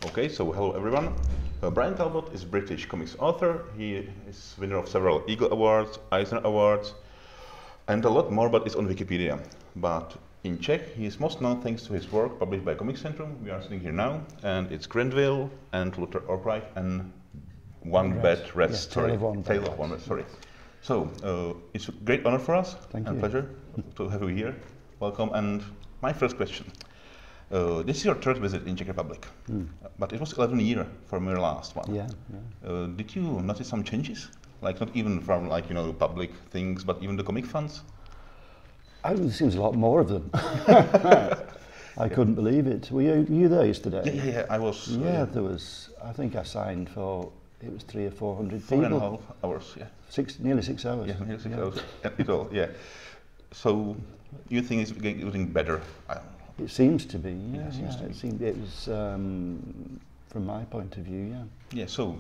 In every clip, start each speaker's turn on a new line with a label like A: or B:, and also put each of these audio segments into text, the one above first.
A: Okay, so hello everyone. Bryan Talbot is a British comics author. He is winner of several Eagle Awards, Eisner Awards, and a lot more, but it's on Wikipedia. But in Czech, he is most known thanks to his work published by Comics Centrum. We are sitting here now, and it's Grandville and Luther Arkwright and One Bad Red Story. Tale of One Bad Story. So, it's a great honor for us and pleasure to have you here. Welcome. And my first question. This is your third visit in Czech Republic, but it was 11 years from your last one.
B: Yeah.
A: Did you notice some changes? Like not even from public things, but even the comic fans?
B: There seems a lot more of them. I couldn't believe it. Were you there yesterday?
A: Yeah, I was.
B: Yeah, there was. I think I signed for. It was 300 or 400 people.
A: 4.5 hours. Yeah.
B: Nearly 6 hours.
A: Yeah, nearly 6 hours. It all. Yeah. So you think it's getting better?
B: It seems to be. Yeah. It was from my point of view. Yeah.
A: Yeah. So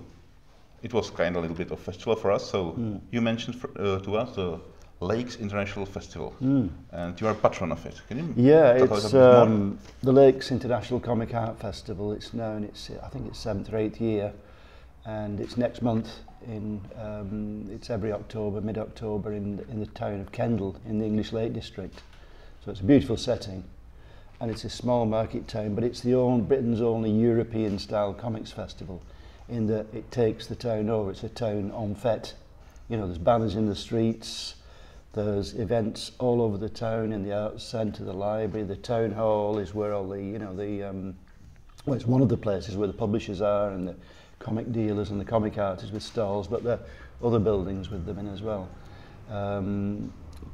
A: it was kind of a little bit of festival for us. So you mentioned to us the Lakes International Festival, and you are a patron of it. Can you talk
B: it's
A: a bit more?
B: The Lakes International Comic Art Festival. It's known. I think it's 7th or 8th year, and it's next month. It's every October, mid-October, in the town of Kendal in the English Lake District. So it's a beautiful setting, and it's a small market town. But it's Britain's only European-style comics festival, in that it takes the town over. It's a town en fête. There's banners in the streets. There's events all over the town, in the arts centre, the library, the town hall is where all well, it's one of the places where the publishers are and the comic dealers and the comic artists with stalls, but there are other buildings with them in as well.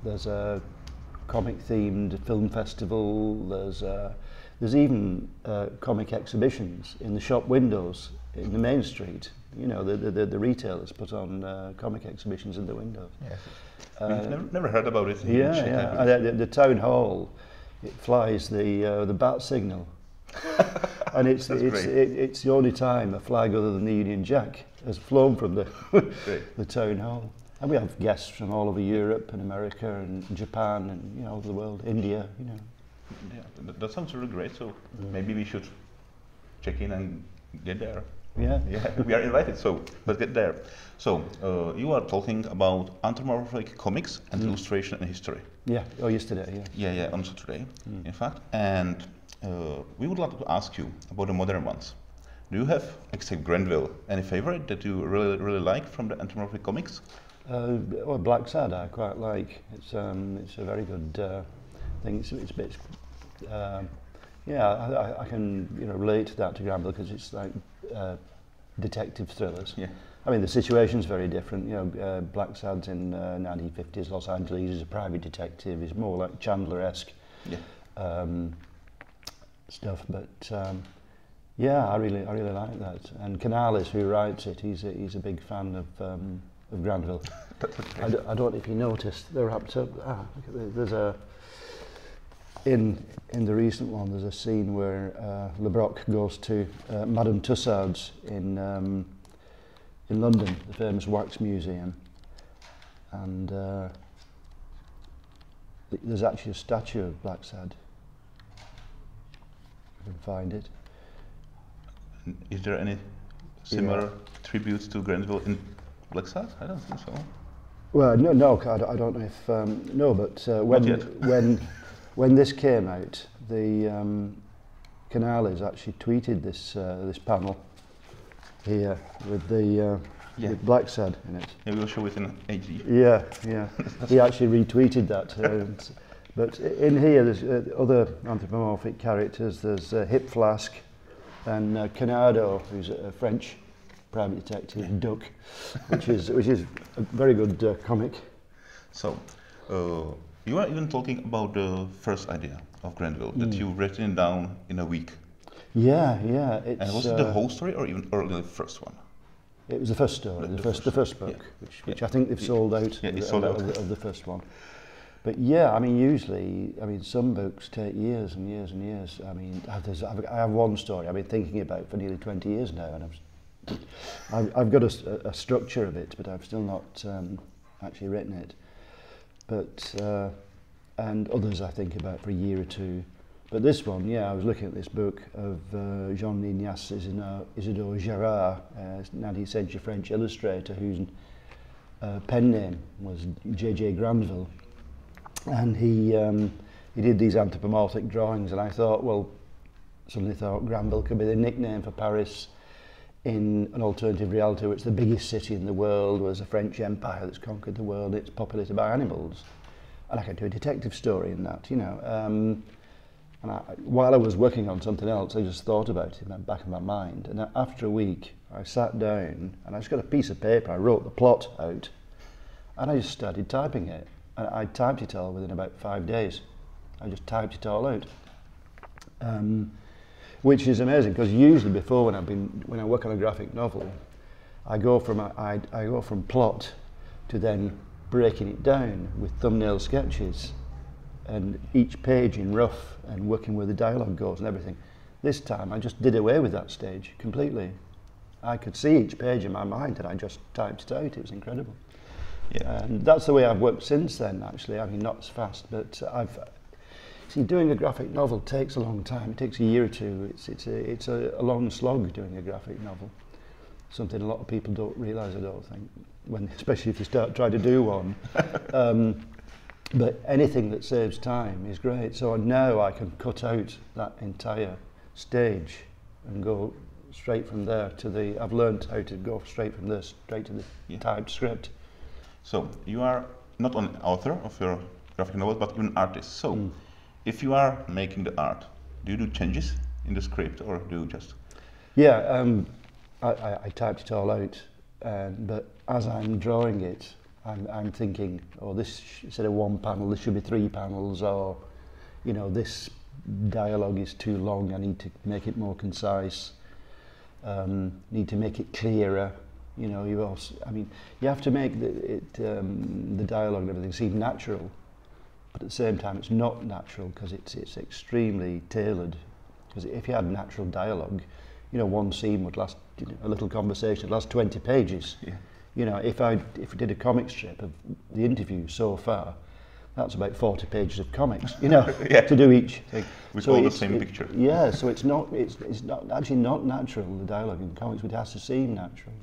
B: There's a comic-themed film festival. There's even comic exhibitions in the shop windows in the main street. The retailers put on comic exhibitions in the windows.
A: Yes. We've never heard about it.
B: Yeah. The town hall, it flies the bat signal, and it's the only time a flag other than the Union Jack has flown from the town hall. And we have guests from all over Europe and America and Japan and all over the world, India.
A: Yeah, that sounds really great. So maybe we should check in and get there.
B: Yeah,
A: we are invited, so let's get there. So, you are talking about anthropomorphic comics and illustration and history.
B: Yeah, yesterday, yeah.
A: Yeah, on Saturday, in fact. And we would like to ask you about the modern ones. Do you have, except Grenville, any favorite that you really like from the anthropomorphic comics?
B: Black Sad I quite like. It's a very good thing. It's a bit. I can relate to that to Grandville because it's like detective thrillers.
A: Yeah.
B: I mean the situation's very different. Black Sad's in 1950s Los Angeles. He's a private detective. He's more like Chandler-esque stuff. But I really like that. And Canales, who writes it, he's a big fan of Grandville. I don't know if you noticed. They're wrapped up. There's a. In the recent one, there's a scene where LeBrock goes to Madame Tussauds in London, the famous wax museum, and there's actually a statue of Black Sad. You can find it.
A: Is there any similar tributes to Grenville in Black Sad? I don't think so.
B: Well, no, I don't know if no, but when this came out, the Canales actually tweeted this panel here with with Black Sad in it.
A: Yeah, we'll show it in HD.
B: Yeah. He actually retweeted that. But in here, there's other anthropomorphic characters. There's Hip Flask and Canardo, who's a French private detective, Duck, which is a very good comic.
A: So. You are even talking about the first idea of Grenville that you've written down in a week.
B: Yeah.
A: And was it the whole story or the first one?
B: It was the first story, the first book, which I think they've sold out, of the first one. But usually, some books take years and years and years. I have one story I've been thinking about for nearly 20 years now, and I've got a structure of it, but I've still not actually written it. But and others I think about for a year or two, But this one, yeah, I was looking at this book of Jean-Ignace Isidore Gérard, 19th century French illustrator whose pen name was J.J. Grandville. And he did these anthropomorphic drawings, and I thought, well, suddenly thought Granville could be the nickname for Paris in an alternative reality where it's the biggest city in the world, where there's a French empire that's conquered the world, it's populated by animals. And I could do a detective story in that, you know. And while I was working on something else, I just thought about it in the back of my mind. And after a week, I sat down and I just got a piece of paper, I wrote the plot out, and I just started typing it. And I typed it all within about 5 days. I just typed it all out. Which is amazing, because usually before when I work on a graphic novel, I go from plot to then breaking it down with thumbnail sketches and each page in rough and working where the dialogue goes and everything. This time I just did away with that stage completely. I could see each page in my mind and I just typed it out. It was incredible. Yeah. And that's the way I've worked since then, actually. I mean, not as fast, but see, doing a graphic novel takes a long time. It takes a year or two. It's a long slog doing a graphic novel. Something a lot of people don't realise, I don't think, especially if you start trying to do one. But anything that saves time is great. So now I can cut out that entire stage and go straight from there to the. I've learned how to go straight from this straight to the typed script.
A: So you are not only author of your graphic novel, but you're an artist. So if you are making the art, do you do changes in the script, or do you just? Yeah,
B: I typed it all out, but as I'm drawing it, I'm thinking, oh, this instead of one panel, this should be 3 panels, or, you know, this dialogue is too long, I need to make it more concise, need to make it clearer. You know, you have to make the dialogue and everything seem natural, but at the same time it's not natural because it's extremely tailored. Because if you had natural dialogue, you know, one scene would last, you know, a little conversation would last 20 pages. Yeah. You know, if we did a comic strip of the interview so far, that's about 40 pages of comics, you know, to do each thing.
A: With all the same picture.
B: Yeah, so it's not actually not natural, the dialogue in comics, but it has to seem natural.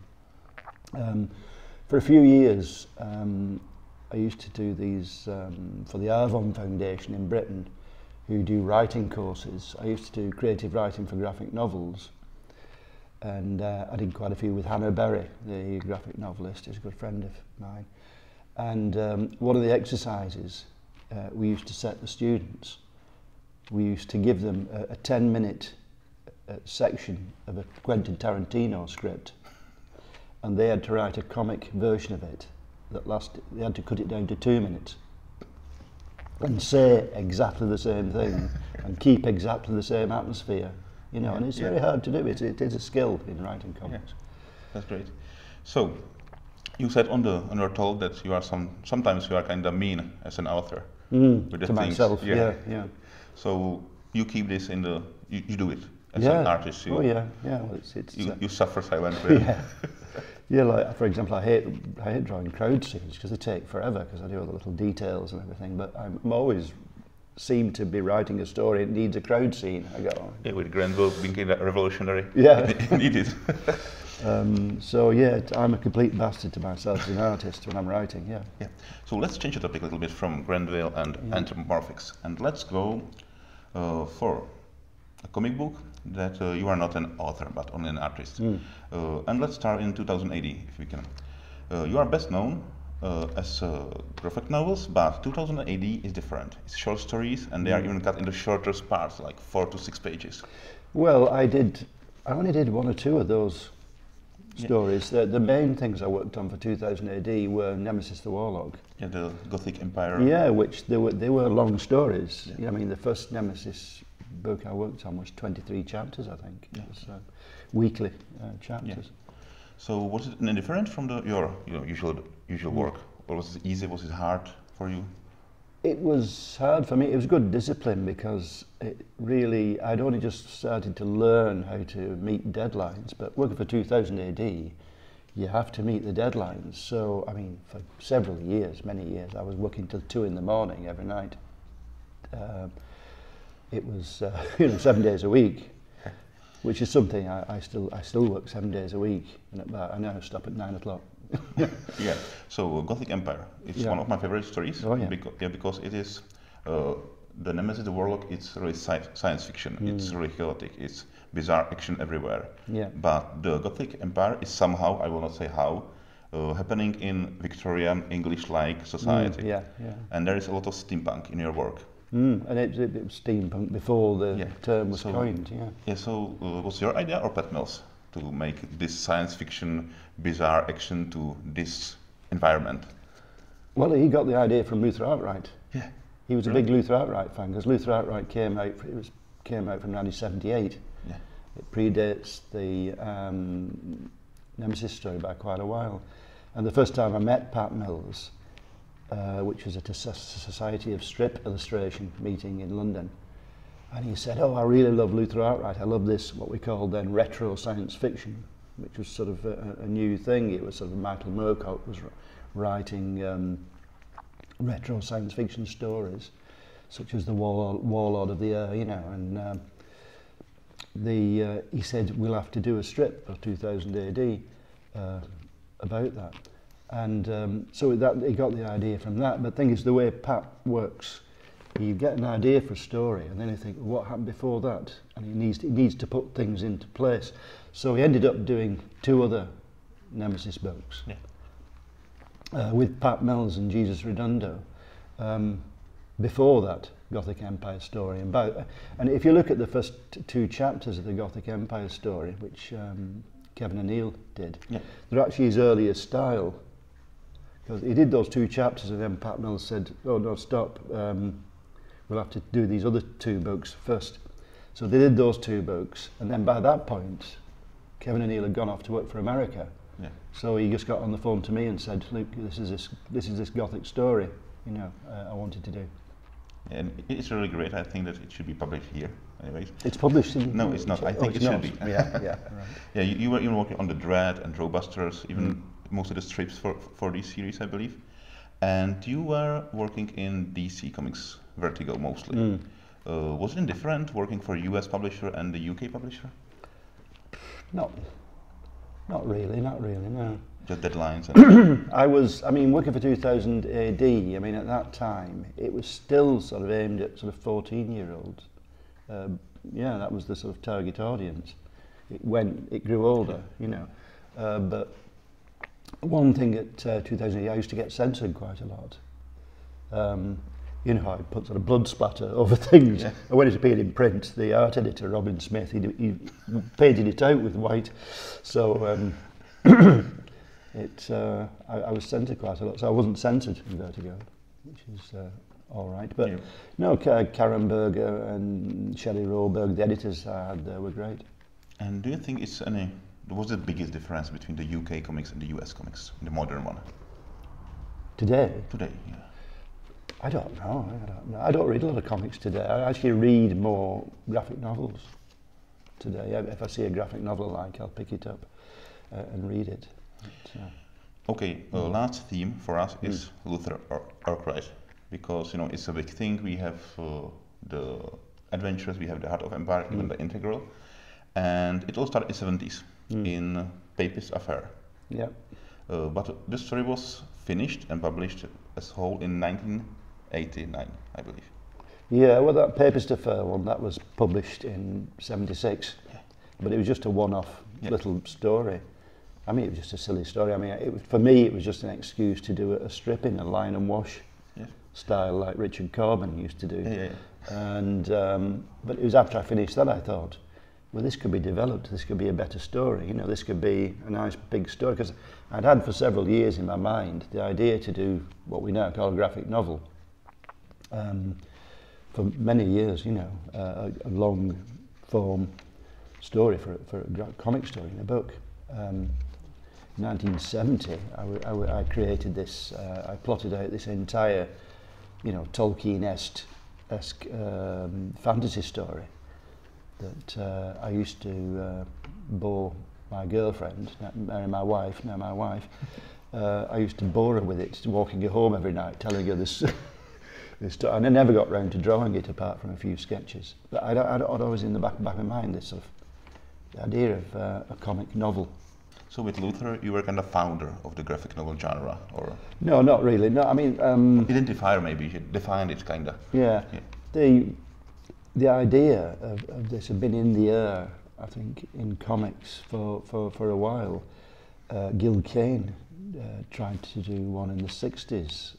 B: For a few years, I used to do these for the Avon Foundation in Britain, who do writing courses. I used to do creative writing for graphic novels, and I did quite a few with Hannah Berry, the graphic novelist, who's a good friend of mine. And one of the exercises we used to set the students, we used to give them a 10-minute section of a Quentin Tarantino script, and they had to write a comic version of it they had to cut it down to 2 minutes and say exactly the same thing and keep exactly the same atmosphere, you know, and it's very hard to do. It is a skill in writing comics.
A: Yeah. That's great. So you said on your talk that you are sometimes you are kind of mean as an author with the
B: to
A: things.
B: Myself. Yeah.
A: So you keep this in the you do it as an artist.
B: Well,
A: you suffer silently.
B: Yeah. Yeah, like for example, I hate drawing crowd scenes because they take forever because I do all the little details and everything. But I'm always seem to be writing a story. It needs a crowd scene. I go.
A: Yeah, with Grenville being revolutionary.
B: Yeah,
A: needed.
B: So yeah, I'm a complete bastard to myself as an artist when I'm writing. Yeah.
A: Yeah. So let's change the topic a little bit from Grenville and anthropomorphics, and let's go for a comic book that you are not an author but only an artist. And let's start in 2000 AD if we can. You are best known as graphic novels, but 2000 AD is different. It's short stories, and they are even cut into shorter parts, like 4 to 6 pages.
B: Well, I only did 1 or 2 of those stories. The main things I worked on for 2000 AD were Nemesis the Warlock.
A: Yeah, the Gothic Empire.
B: Yeah, which they were long stories. Yeah. I mean, the first Nemesis book I worked on was 23 chapters, I think. Yeah. It was weekly chapters. Yeah.
A: So was it any different from your usual work, or was it easy? Was it hard for you?
B: It was hard for me. It was good discipline because I'd only just started to learn how to meet deadlines. But working for 2000 AD, you have to meet the deadlines. So I mean, for several years, many years, I was working till 2 in the morning every night. it was 7 days a week, which is something I still work 7 days a week, and I now stop at 9 o'clock.
A: Yeah. So Gothic Empire, it's one of my favorite stories.
B: Oh, yeah.
A: Because it is the Nemesis, the Warlock. It's really science fiction. It's really chaotic. It's bizarre action everywhere.
B: Yeah.
A: But the Gothic Empire is somehow, I will not say how, happening in Victorian English-like society.
B: Yeah.
A: And there is a lot of steampunk in your work.
B: And it was steampunk before the term was coined. Yeah.
A: So was your idea or Pat Mills to make this science fiction bizarre action to this environment?
B: Well, he got the idea from Luther Arkwright.
A: Yeah.
B: He was a big Luther Arkwright fan, because Luther Arkwright came out from 1978.
A: Yeah.
B: It predates the Nemesis story by quite a while. And the first time I met Pat Mills, which was at a Society of Strip Illustration meeting in London, and he said, "Oh, I really love Luther Arkwright. I love this, what we called then retro science fiction," which was sort of a new thing. It was sort of Michael Moorcock was writing retro science fiction stories, such as the Warlord of the Air, and he said, "We'll have to do a strip of 2000 AD about that." And so he got the idea from that. But the thing is, the way Pat works, you get an idea for a story, and then you think, what happened before that? And he needs to put things into place. So he ended up doing 2 other Nemesis books with Pat Mills and Jesus Redondo. Before that Gothic Empire story, and if you look at the first 2 chapters of the Gothic Empire story, which Kevin O'Neill did, they're actually his earlier style. Because he did those 2 chapters, and then Pat Mills said, "Oh no, stop! We'll have to do these other 2 books first." So they did those 2 books, and then by that point, Kevin O'Neill had gone off to work for America. Yeah. So he just got on the phone to me and said, "Look, this is this Gothic story, I wanted to do."
A: And it's really great. I think that it should be published here, anyways.
B: It's published in...
A: No, it's not. I think it should be.
B: Yeah, right.
A: Yeah, you were even working on the Dread and Drawbusters, even most of the strips for this series, I believe. And you were working in DC Comics Vertigo mostly. Was it different working for a US publisher and the UK publisher?
B: Not really, no.
A: Just deadlines? And
B: working for 2000 AD, at that time, it was still sort of aimed at sort of 14-year-olds. That was the sort of target audience. It grew older, but one thing at 2000 AD, I used to get censored quite a lot. I put sort of blood splatter over things. Yeah. And when it appeared in print, the art editor, Robin Smith, he painted it out with white. So I was censored quite a lot, so I wasn't censored in Vertigo, which is all right. But no, Karen Berger and Shelley Rohlberg, the editors I had there, were great.
A: And do you think what's the biggest difference between the UK comics and the US comics, the modern one?
B: Today?
A: Today, yeah.
B: I don't know. I don't read a lot of comics today. I actually read more graphic novels today. If I see a graphic novel I like, I'll pick it up and read it.
A: Okay, last theme for us is Luther Arkwright, because it's a big thing. We have the Adventures, we have the Heart of Empire, even the Integral, and it all started in the 70s in Papist Affair.
B: Yeah.
A: But the story was finished and published as whole in 1989, I believe.
B: Yeah, well, that Papist Affair one, that was published in 76, but it was just a one-off little story. It was just a silly story. For me, it was just an excuse to do a strip in a line and wash style like Richard Corbin used to do.
A: Yeah.
B: And but it was after I finished that I thought, well, this could be developed. This could be a better story. This could be a nice big story, because I'd had for several years in my mind the idea to do what we now call a graphic novel. For many years, a long form story for a comic story in a book. In 1970, I created this. I plotted out this entire, Tolkien-esque fantasy story that I used to bore my girlfriend, my wife. I used to bore her with it, walking her home every night, telling her this I never got round to drawing it apart from a few sketches. But I'd always in the back of my mind this sort of the idea of a comic novel.
A: So with Luther, you were kind of founder of the graphic novel genre, or?
B: No, not really. No, I mean
A: identifier maybe. You defined it kind of.
B: Yeah. The idea of this had been in the air, I think, in comics for a while. Gil Kane tried to do one in the 60s.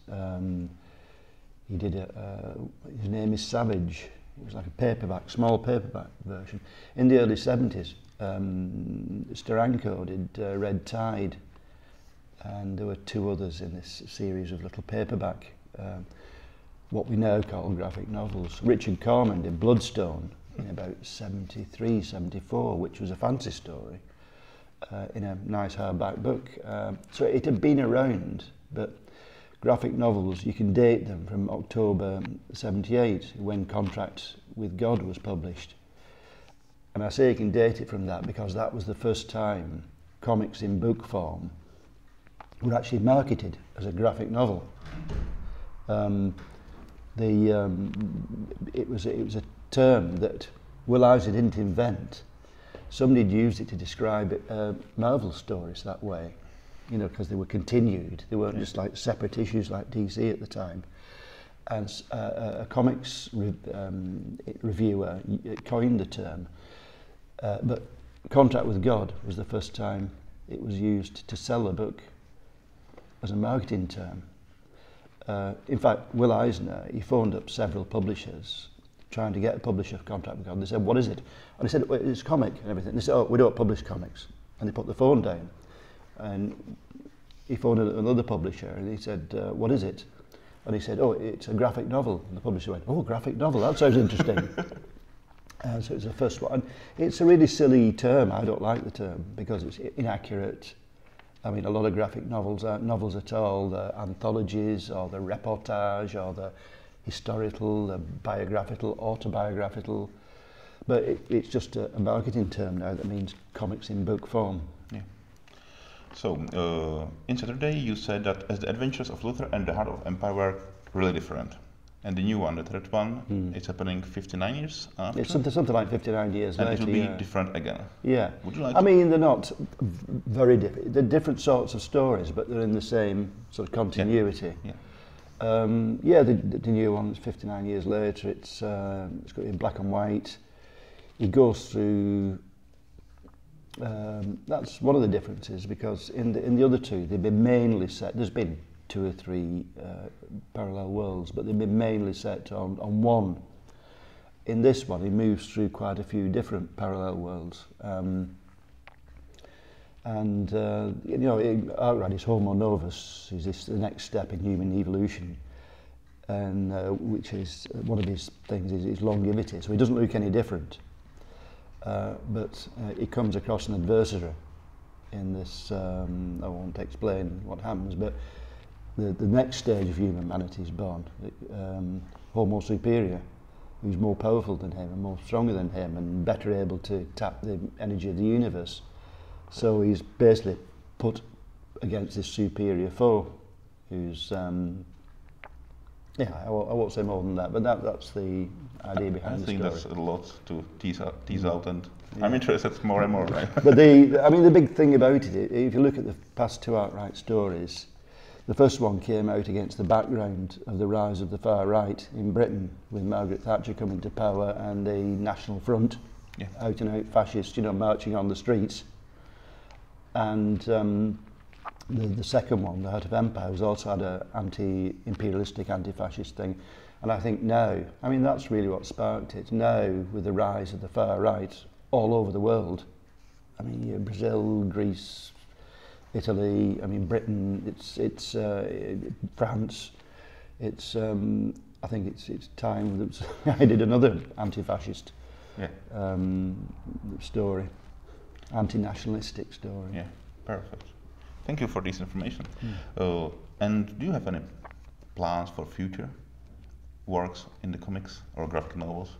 B: He did his name is Savage. It was like a paperback, small paperback version. In the early 70s, Steranko did Red Tide, and there were two others in this series of little paperback, what we now call graphic novels. Richard Corman did Bloodstone in about 73, 74, which was a fancy story in a nice hardback book. So it had been around, but graphic novels, you can date them from October 78, when Contract with God was published. And I say you can date it from that because that was the first time comics in book form were actually marketed as a graphic novel. It was a term that Will Eisner didn't invent. Somebody had used it to describe Marvel stories that way, you know, because they were continued. They weren't just like separate issues like DC at the time. And a comics reviewer coined the term. But Contract with God was the first time it was used to sell a book as a marketing term. In fact, Will Eisner, he phoned up several publishers trying to get a publisher Contract with God. They said, what is it? And he said, well, it's a comic and everything. And they said, oh, we don't publish comics. And they put the phone down. And he phoned another publisher and he said, what is it? And he said, oh, it's a graphic novel. And the publisher went, oh, graphic novel, that sounds interesting. So it's the first one. And it's a really silly term. I don't like the term because it's inaccurate. I mean, a lot of graphic novels aren't novels at all. They're anthologies, or the reportage, or the historical, the biographical, autobiographical. But it's just a marketing term now that means comics in book form.
A: Yeah. So, in Saturday you said that as the adventures of Luther and the heart of empire were really different. And the new one, the third one, it's happening 59 years after?
B: It's something like 59 years later.
A: And it will be different again?
B: Yeah.
A: Would you like
B: I mean, they're not very different. They're different sorts of stories, but they're in the same sort of continuity.
A: Yeah.
B: The new one is 59 years later. It's got in black and white. It goes through... that's one of the differences, because in the other two, they've been mainly set... There's been 2 or 3 parallel worlds, but they've been mainly set on one. In this one, he moves through quite a few different parallel worlds. You know, Arkwright is Homo novus, is the next step in human evolution, and which is one of his things is longevity, so he doesn't look any different. But he comes across an adversary in this, I won't explain what happens, but the next stage of humanity is born, Homo superior, who's more powerful than him and more stronger than him and better able to tap the energy of the universe. So he's basically put against this superior foe, who's, yeah, I won't say more than that, but that's the idea behind the story.
A: I think that's a lot to tease out, and I'm interested more and more. Right?
B: But I mean, the big thing about it, if you look at the past 2 Arkwright stories, the first one came out against the background of the rise of the far right in Britain, with Margaret Thatcher coming to power and the National Front, out and out fascists, you know, marching on the streets. And the second one, the Heart of Empire, has also had an anti-imperialistic, anti-fascist thing. And I think now, I mean, that's really what sparked it. Now, with the rise of the far right all over the world, I mean, Brazil, Greece, Italy, I mean, Britain, it's France, it's, I think it's time that I did another anti-fascist story, anti-nationalistic story.
A: Yeah, perfect. Thank you for this information. And do you have any plans for future works in the comics or graphic novels?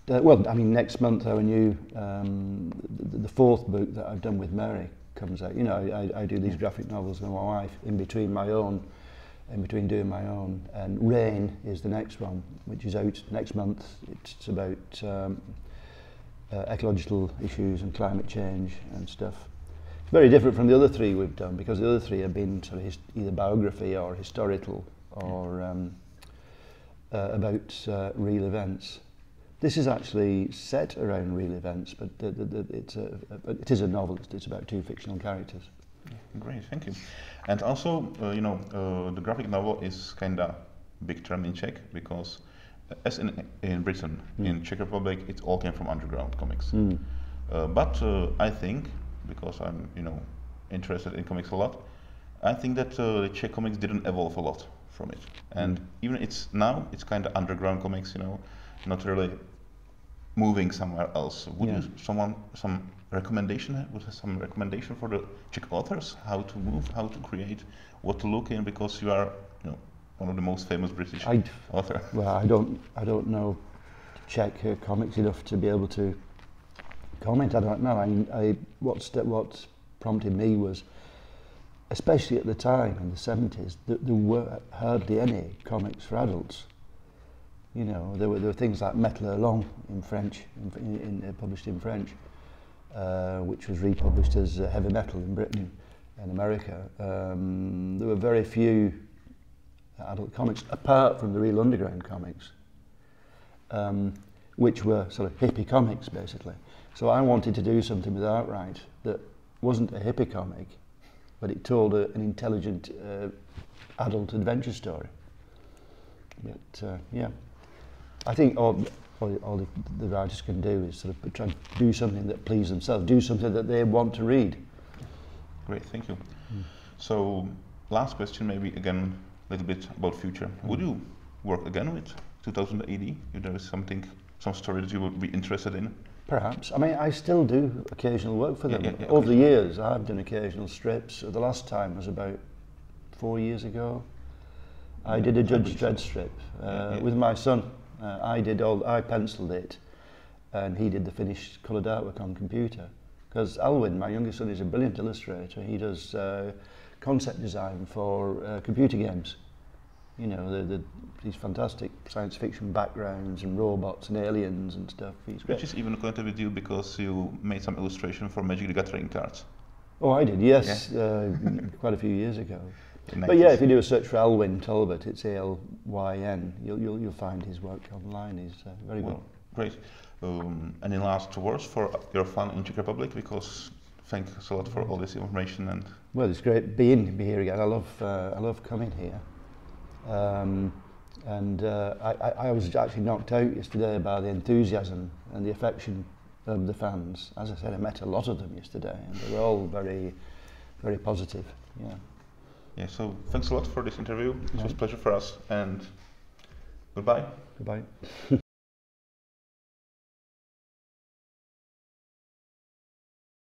B: Well, I mean, next month our new, the 4th book that I've done with Mary comes out. You know, I do these graphic novels with my wife in between my own in between doing my own. And Rain is the next one, which is out next month. It's about ecological issues and climate change and stuff. It's very different from the other three we've done, because the other three have been sort of either biography or historical or about real events. This is actually set around real events, but it is a novel. It's about two fictional characters.
A: Great, thank you. And also, the graphic novel is kind of big term in Czech, because as in Britain, in Czech Republic, it all came from underground comics. But I think, because I'm interested in comics a lot, I think that the Czech comics didn't evolve a lot from it. And even it's kind of underground comics, not really moving somewhere else. Would you some recommendation for the Czech authors, how to move, how to create, what to look in, because you are one of the most famous British author.
B: Well, I don't know Czech comics enough to be able to comment. I don't know. What prompted me was, especially at the time in the 70s, there were hardly any comics for adults. There were things like Metal Long in French, published in French, which was republished as heavy metal in Britain and America. There were very few adult comics, apart from the real underground comics, which were sort of hippie comics, basically. So I wanted to do something with Arkwright that wasn't a hippie comic, but it told an intelligent adult adventure story. But I think all the writers can do is sort of try and do something that pleases themselves, do something that they want to read.
A: Great, thank you. So, last question, maybe again a little bit about future. Would you work again with 2000 AD? If there is some story that you would be interested in?
B: Perhaps. I mean, I still do occasional work for them. Over the years, I've done occasional strips. The last time was about 4 years ago. I did a Judge Dredd strip with my son. I penciled it, and he did the finished coloured artwork on computer. Because Alwyn, my youngest son, is a brilliant illustrator. He does concept design for computer games. These fantastic science fiction backgrounds and robots and aliens and stuff. He's great.
A: Which is even connected with you because you made some illustration for Magic the Gathering cards.
B: Oh, I did, yes, quite a few years ago. But yeah, if you do a search for Bryan Talbot, it's A-L-Y-N, you'll find his work online. He's very good.
A: Great. Any last words for your fun in Czech Republic? Because thanks a lot for all this information. And
B: well, it's great being here again. I love coming here. I was actually knocked out yesterday by the enthusiasm and the affection of the fans. As I said, I met a lot of them yesterday, and they were all very, very positive.
A: Yeah, so thanks a lot for this interview. It was a pleasure for us, and goodbye.
B: Goodbye.